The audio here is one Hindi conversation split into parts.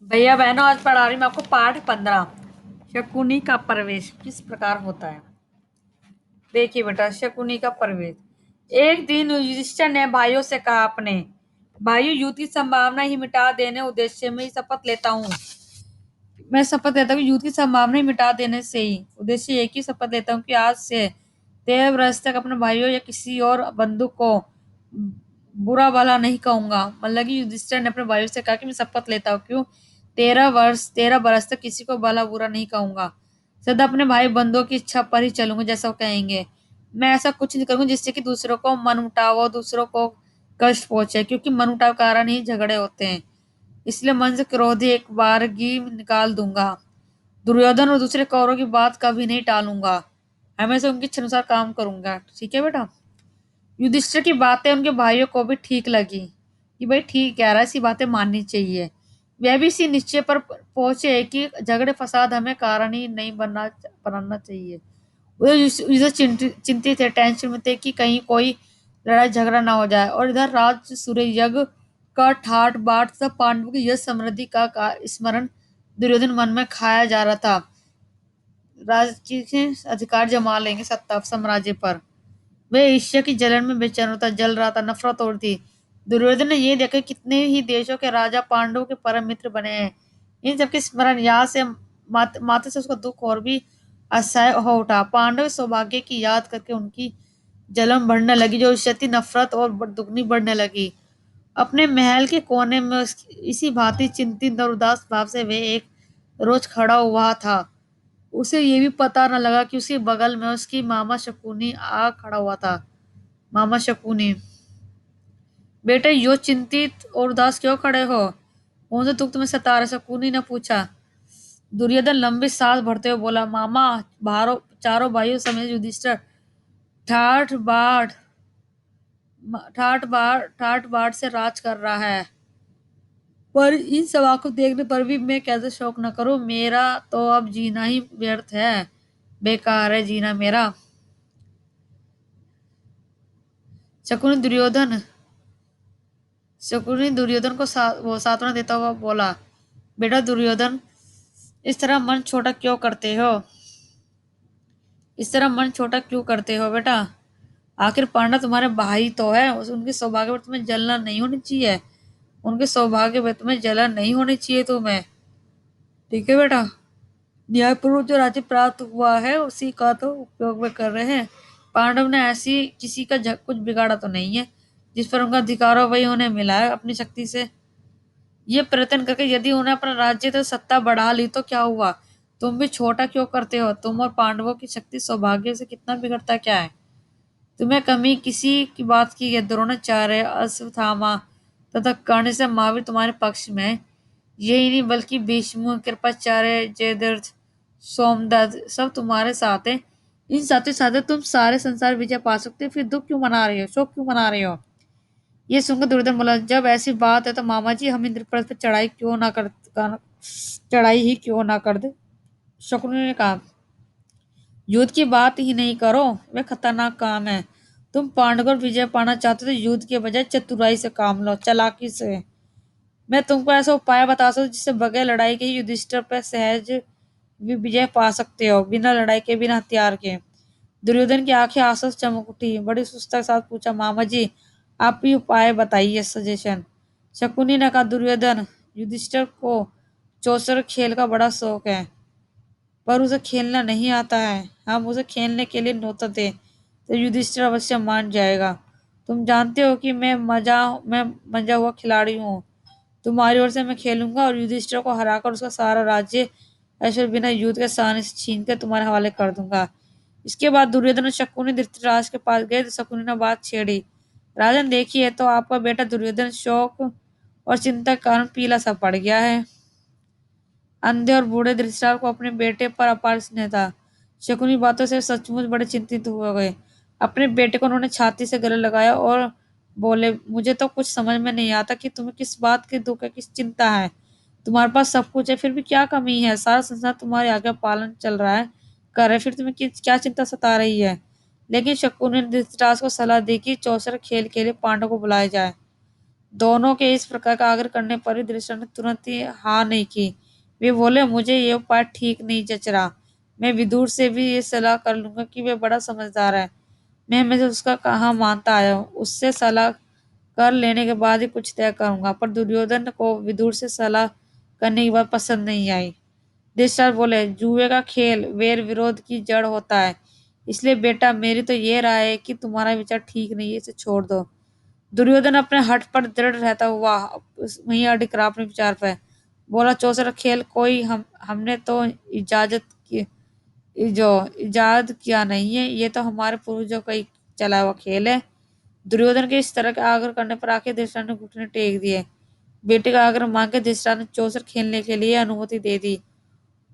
भैया बहनों, आज पढ़ा रही मैं आपको पाठ 15। शकुनी का प्रवेश किस प्रकार होता है। देखिए बेटा, शकुनी का प्रवेश। एक दिन युधिष्ठिर ने भाइयों से कहा, अपने भाइयों, युद्ध की संभावना ही मिटा देने उद्देश्य में ही शपथ लेता हूँ। मैं शपथ लेता हूँ युद्ध की संभावना ही मिटा देने से ही उद्देश्य एक ही शपथ लेता हूँ कि आज से 13 वर्ष तक अपने भाइयों या किसी और बंधु को बुरा भला नहीं कहूंगा। मतलब कि युधिष्ठिर ने अपने भाइयों से कहा कि मैं शपथ लेता हूँ, क्यों, 13 बरस तक किसी को भला बुरा नहीं कहूंगा। सदा अपने भाई बंधुओं की इच्छा पर ही चलूंगा, जैसा वो कहेंगे। मैं ऐसा कुछ नहीं करूंगा जिससे कि दूसरों को मनमुटाव हो, दूसरों को कष्ट पहुंचे, क्योंकि मनमुटाव कारण ही झगड़े होते हैं। इसलिए मन से क्रोध ही एक बारगी निकाल दूंगा। दुर्योधन और दूसरे कौरवों की बात कभी नहीं टालूंगा, हमेशा उनकी इच्छा अनुसार काम करूंगा। ठीक है बेटा। युधिष्ठिर की बातें उनके भाइयों को भी ठीक लगी कि भाई ठीक कह रहा है, ऐसी बातें माननी चाहिए। वह भी इसी निश्चय पर पहुंचे कि झगड़े फसाद हमें कारण ही नहीं बनाना चाहिए। वो युधिष्ठिर चिंतित थे, टेंशन में थे कि कहीं कोई लड़ाई झगड़ा ना हो जाए। और इधर राज सूर्य यज्ञ का ठाट बाट सब पांडवों की यश समृद्धि का स्मरण दुर्योधन मन में खाया जा रहा था। राज्य के अधिकार जमा लेंगे सत्ता साम्राज्य पर। वे ईर्ष्या की जलन में बेचैन होता जल रहा था, नफरत और थी। दुर्योधन ने ये देखा कितने ही देशों के राजा पांडवों के परम मित्र बने हैं। इन सबके स्मरण याद से माथे से उसका दुख और भी असह्य हो उठा। पांडव सौभाग्य की याद करके उनकी जलन बढ़ने लगी, जो क्षति नफरत और दुगनी बढ़ने लगी। अपने महल के कोने में इसी भांति चिंतित और उदास भाव से वे एक रोज खड़ा हुआ था। उसे ये भी पता न लगा कि उसके बगल में उसकी मामा शकुनी आ खड़ा हुआ था। मामा शकुनी, बेटे यो चिंतित और उदास क्यों खड़े हो? कौन सा दुख तुम्हें सता रहा है? शकुनी ने पूछा। दुर्योधन लंबी सांस भरते हुए बोला, मामा, बाहरों चारों भाइयों समेत युधिष्ठिर ठाठ बाट ठाठ बाट से राज कर रहा है। पर इन सभा को देखने पर भी मैं कैसे शोक न करूं? मेरा तो अब जीना ही व्यर्थ है, बेकार है जीना मेरा। शकुनी दुर्योधन शकुनी दुर्योधन को वो सांत्वना देता हुआ बोला, बेटा दुर्योधन, इस तरह मन छोटा क्यों करते हो? इस तरह मन छोटा क्यों करते हो बेटा? आखिर पांडव तुम्हारे भाई तो है, उनके सौभाग्य पर तुम्हें जलना नहीं होनी चाहिए। उनके सौभाग्य पर तुम्हें जलन नहीं होनी चाहिए तुम्हें। ठीक है बेटा। न्यायपूर्वक जो राज्य प्राप्त हुआ है उसी का तो उपयोग वे कर रहे हैं। पांडव ने ऐसी किसी का कुछ बिगाड़ा तो नहीं है। जिस पर उनका अधिकार हो वही उन्हें मिला है अपनी शक्ति से। ये प्रयत्न करके यदि उन्हें अपना राज्य तो सत्ता बढ़ा ली तो क्या हुआ? तुम भी छोटा क्यों करते हो? तुम और पांडवों की शक्ति सौभाग्य से कितना बिगड़ता क्या है? तुम्हें कमी किसी की बात की है? द्रोणाचार्य, अश्वत्थामा तथा कर्ण से महावीर तुम्हारे पक्ष में है। यही नहीं बल्कि भीष्म, कृपाचार्य, जयद्रथ, सोमदत्त सब तुम्हारे साथ हैं। इन साथ ही साथ तुम सारे संसार विजय पा सकते हो, फिर दुख क्यों मना रहे हो, शोक क्यों मना रहे हो? ये सुनकर दुर्योधन बोला, जब ऐसी बात है तो मामा जी हम इंद्रप्रस्थ पर चढ़ाई ही क्यों ना कर दे। शकुनी ने कहा, युद्ध की बात ही नहीं करो, वह खतरनाक काम है। तुम पांडवों पर विजय पाना चाहते हो तो युद्ध के बजाय चतुराई से काम लो, चालाकी से। मैं तुमको ऐसा उपाय बता सकता हूँ जिससे बगैर लड़ाई के ही युधिष्ठिर पर सहज भी विजय पा सकते हो, बिना लड़ाई के, बिना हथियार के। दुर्योधन की आंखें आंसू से चमक उठी, बड़ी सुस्ता के साथ पूछा, मामा जी आप ही उपाय बताइए, सजेशन। शकुनी ने कहा, दुर्योधन, युधिष्ठिर को चौसर खेल का बड़ा शौक है, पर उसे खेलना नहीं आता है। हम उसे खेलने के लिए न्योता दें तो युधिष्ठिर अवश्य मान जाएगा। तुम जानते हो कि मैं मजा हुआ खिलाड़ी हूँ। तुम्हारी ओर से मैं खेलूंगा और युधिष्ठिर को हराकर उसका सारा राज्य ऐश्वर्य बिना युद्ध के सामने से छीन कर तुम्हारे हवाले कर दूंगा। इसके बाद दुर्योधन और शकुनी धृतराष्ट्र के पास गए तो शकुनी ने बात छेड़ी, राजन देखिए तो आपका बेटा दुर्योधन शोक और चिंता के कारण पीला सा पड़ गया है। अंधे और बूढ़े धृतराष्ट्र को अपने बेटे पर अपार स्नेह था। शकुनी बातों से सचमुच बड़े चिंतित हो गए। अपने बेटे को उन्होंने छाती से गले लगाया और बोले, मुझे तो कुछ समझ में नहीं आता कि तुम्हें किस बात की दुख है, किस चिंता है। तुम्हारे पास सब कुछ है, फिर भी क्या कमी है? सारा संसार तुम्हारे आज्ञा पालन चल रहा है, कर रहे, फिर तुम्हें क्या चिंता सता रही है? लेकिन शकुनी ने धृतराष्ट्र को सलाह दी कि चौसर खेल के लिए पांडव को बुलाया जाए। दोनों के इस प्रकार का आग्रह करने पर ही धृतराष्ट्र ने तुरंत ही हाँ नहीं की। वे बोले, मुझे ये उपाय ठीक नहीं जच रहा। मैं विदुर से भी ये सलाह कर लूंगा कि वे बड़ा समझदार है। मैं से उसका कहा मानता आया हूँ। उससे सलाह कर लेने के बाद ही कुछ तय करूंगा। पर दुर्योधन को विदुर से सलाह करने की बात पसंद नहीं आई। धृतराष्ट्र बोले, जुए का खेल वैर विरोध की जड़ होता है। इसलिए बेटा, मेरी तो ये राय है कि तुम्हारा विचार ठीक नहीं है, इसे छोड़ दो। दुर्योधन अपने हठ पर दृढ़ रहता हुआ वहीं अडिग रहा अपने विचार पर। बोला, चौसर खेल कोई हमने तो जो इजाद किया नहीं है, ये तो हमारे पूर्वजों का ही चला हुआ खेल है। दुर्योधन के इस तरह के आग्रह करने पर आके धृतराष्ट्र ने घुटने टेक दिए। बेटे का आग्रह मांग के धृतराष्ट्र ने चौसर खेलने के लिए अनुमति दे दी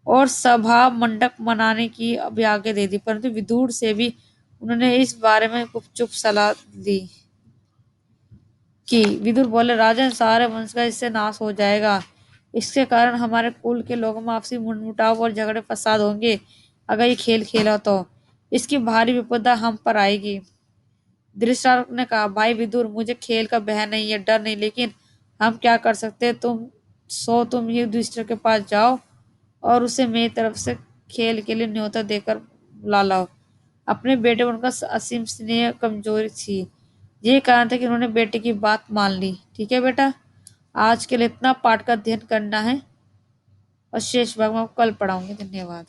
और सभा मंडप मनाने की भी आज्ञा दे दी। परंतु विदुर से भी उन्होंने इस बारे में गुपचुप सलाह दी कि विदुर बोले, राजन, सारे वंश का इससे नाश हो जाएगा। इसके कारण हमारे कुल के लोगों में आपसी मनमुटाव और झगड़े फसाद होंगे। अगर ये खेल खेला तो इसकी भारी विपदा हम पर आएगी। धृतराष्ट्र ने कहा, भाई विदुर, मुझे खेल का भय नहीं है, डर नहीं, लेकिन हम क्या कर सकते हैं? तुम ही युधिष्ठिर के पास जाओ और उसे मेरी तरफ से खेल के लिए न्योता देकर बुला लाओ। अपने बेटे पर उनका असीम स्नेह कमजोरी थी। ये कारण था कि उन्होंने बेटे की बात मान ली। ठीक है बेटा, आज के लिए इतना पाठ का अध्ययन करना है और शेष भाग मैं आपको कल पढ़ाऊंगी। धन्यवाद।